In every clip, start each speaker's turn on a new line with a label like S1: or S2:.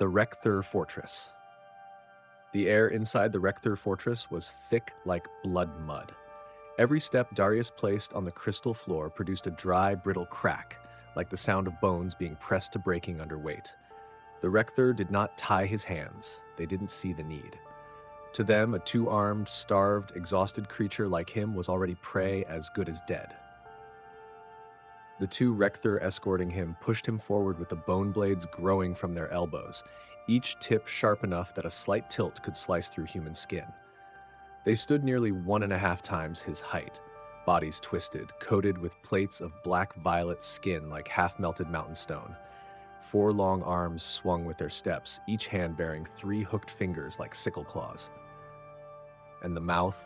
S1: The Rek'Thur Fortress. The air inside the Rek'Thur Fortress was thick like blood mud. Every step Darius placed on the crystal floor produced a dry, brittle crack, like the sound of bones being pressed to breaking under weight. The Rek'Thur did not tie his hands. They didn't see the need. To them, a two-armed, starved, exhausted creature like him was already prey as good as dead. The two Rek'Thur escorting him pushed him forward with the bone blades growing from their elbows, each tip sharp enough that a slight tilt could slice through human skin. They stood nearly 1.5 times his height, bodies twisted, coated with plates of black-violet skin like half-melted mountain stone. 4 long arms swung with their steps, each hand bearing 3 hooked fingers like sickle claws. And the mouth?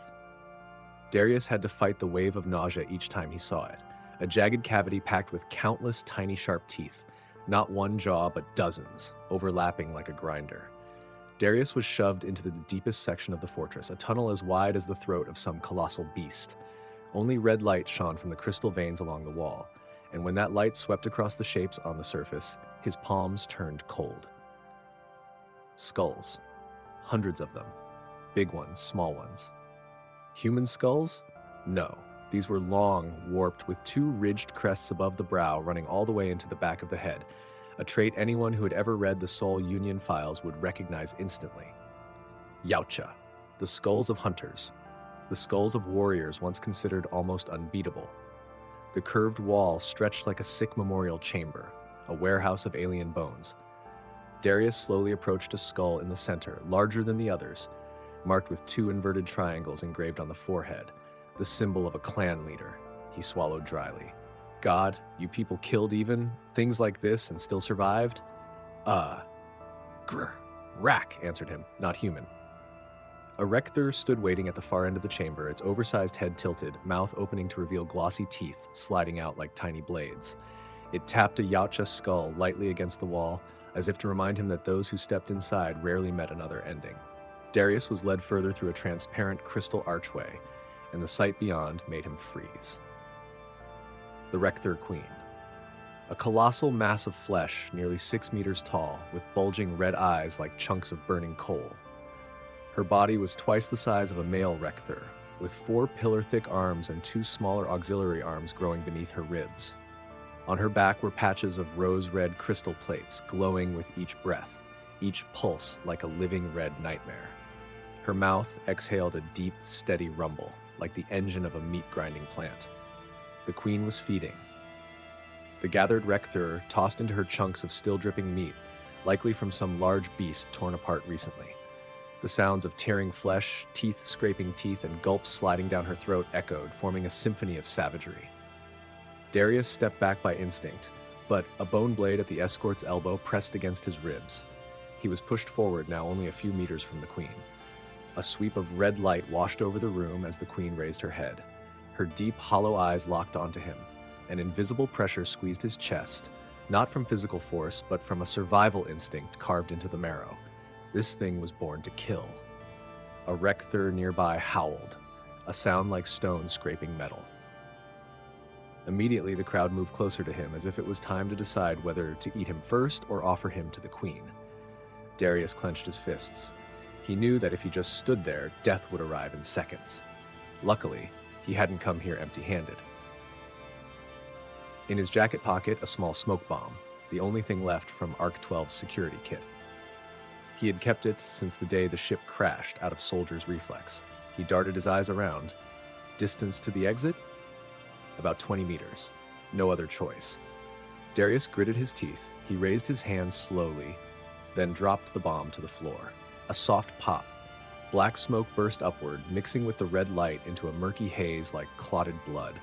S1: Darius had to fight the wave of nausea each time he saw it. A jagged cavity packed with countless tiny sharp teeth, not one jaw but dozens, overlapping like a grinder. Darius was shoved into the deepest section of the fortress, a tunnel as wide as the throat of some colossal beast. Only red light shone from the crystal veins along the wall, and when that light swept across the shapes on the surface, his palms turned cold. Skulls. Hundreds of them. Big ones, small ones. Human skulls? No. These were long, warped, with 2 ridged crests above the brow running all the way into the back of the head, a trait anyone who had ever read the Soul Union files would recognize instantly. Yautja, the skulls of hunters, the skulls of warriors once considered almost unbeatable. The curved wall stretched like a sick memorial chamber, a warehouse of alien bones. Darius slowly approached a skull in the center, larger than the others, marked with 2 inverted triangles engraved on the forehead, the symbol of a clan leader. He swallowed dryly. God, you people killed even things like this and still survived? Grr. Rak answered him, not human. A Rek'Thur stood waiting at the far end of the chamber, its oversized head tilted, mouth opening to reveal glossy teeth sliding out like tiny blades. It tapped a Yautja skull lightly against the wall, as if to remind him that those who stepped inside rarely met another ending. Darius was led further through a transparent crystal archway, and the sight beyond made him freeze. The Rek'Thur Queen. A colossal mass of flesh, nearly 6 meters tall, with bulging red eyes like chunks of burning coal. Her body was twice the size of a male Rek'Thur, with 4 pillar-thick arms and 2 smaller auxiliary arms growing beneath her ribs. On her back were patches of rose-red crystal plates, glowing with each breath, each pulse like a living red nightmare. Her mouth exhaled a deep, steady rumble, like the engine of a meat-grinding plant. The queen was feeding. The gathered Rek'Thur tossed into her chunks of still-dripping meat, likely from some large beast torn apart recently. The sounds of tearing flesh, teeth scraping teeth, and gulps sliding down her throat echoed, forming a symphony of savagery. Darius stepped back by instinct, but a bone blade at the escort's elbow pressed against his ribs. He was pushed forward, now only a few meters from the queen. A sweep of red light washed over the room as the queen raised her head. Her deep, hollow eyes locked onto him. An invisible pressure squeezed his chest, not from physical force, but from a survival instinct carved into the marrow. This thing was born to kill. A Rek'Thur nearby howled, a sound like stone scraping metal. Immediately, the crowd moved closer to him, as if it was time to decide whether to eat him first or offer him to the queen. Darius clenched his fists. He knew that if he just stood there, death would arrive in seconds. Luckily, he hadn't come here empty-handed. In his jacket pocket, a small smoke bomb, the only thing left from ARC-12's security kit. He had kept it since the day the ship crashed out of soldier's reflex. He darted his eyes around. Distance to the exit? About 20 meters. No other choice. Darius gritted his teeth. He raised his hands slowly, then dropped the bomb to the floor. A soft pop. Black smoke burst upward, mixing with the red light into a murky haze like clotted blood.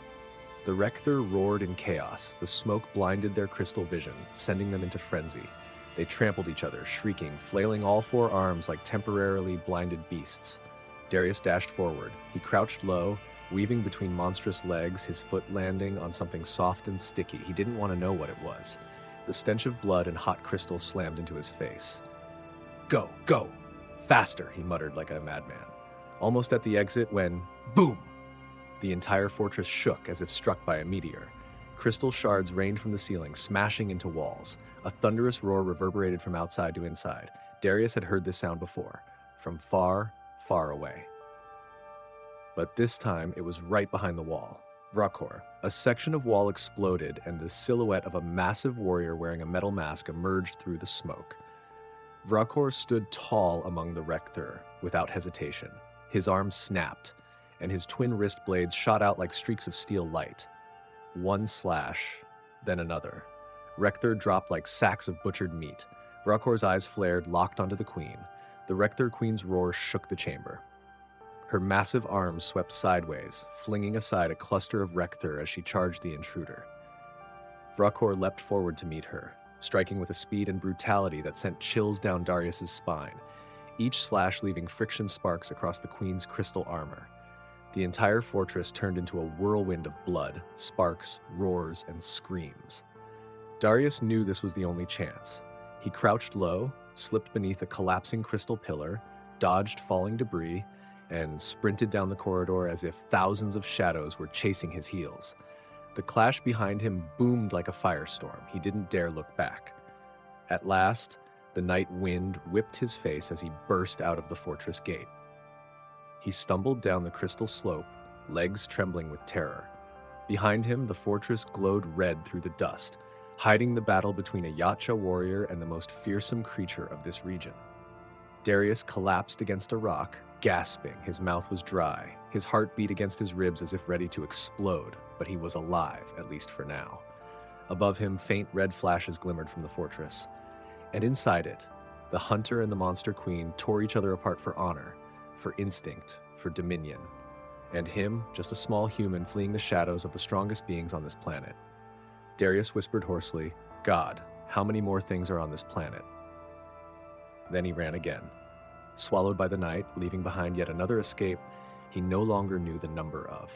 S1: The Rek'Thur roared in chaos. The smoke blinded their crystal vision, sending them into frenzy. They trampled each other, shrieking, flailing all 4 arms like temporarily blinded beasts. Darius dashed forward. He crouched low, weaving between monstrous legs, his foot landing on something soft and sticky. He didn't want to know what it was. The stench of blood and hot crystal slammed into his face. Go, go! Faster, he muttered like a madman. Almost at the exit when, boom! The entire fortress shook as if struck by a meteor. Crystal shards rained from the ceiling, smashing into walls. A thunderous roar reverberated from outside to inside. Darius had heard this sound before, from far, far away. But this time, it was right behind the wall. Vra'kor. A section of wall exploded, and the silhouette of a massive warrior wearing a metal mask emerged through the smoke. Vra'kor stood tall among the Rek'Thur, without hesitation. His arms snapped, and his twin wrist blades shot out like streaks of steel light. One slash, then another. Rek'Thur dropped like sacks of butchered meat. Vra'kor's eyes flared, locked onto the queen. The Rek'Thur queen's roar shook the chamber. Her massive arms swept sideways, flinging aside a cluster of Rek'Thur as she charged the intruder. Vra'kor leapt forward to meet her, striking with a speed and brutality that sent chills down Darius's spine, each slash leaving friction sparks across the queen's crystal armor. The entire fortress turned into a whirlwind of blood, sparks, roars, and screams. Darius knew this was the only chance. He crouched low, slipped beneath a collapsing crystal pillar, dodged falling debris, and sprinted down the corridor as if thousands of shadows were chasing his heels. The clash behind him boomed like a firestorm. He didn't dare look back. At last, the night wind whipped his face as he burst out of the fortress gate. He stumbled down the crystal slope, legs trembling with terror. Behind him, the fortress glowed red through the dust, hiding the battle between a Yautja warrior and the most fearsome creature of this region. Darius collapsed against a rock, gasping. His mouth was dry. His heart beat against his ribs as if ready to explode, but he was alive, at least for now. Above him, faint red flashes glimmered from the fortress. And inside it, the hunter and the monster queen tore each other apart for honor, for instinct, for dominion. And him, just a small human fleeing the shadows of the strongest beings on this planet. Darius whispered hoarsely, "God, how many more things are on this planet?" Then he ran again. Swallowed by the night, leaving behind yet another escape he no longer knew the number of.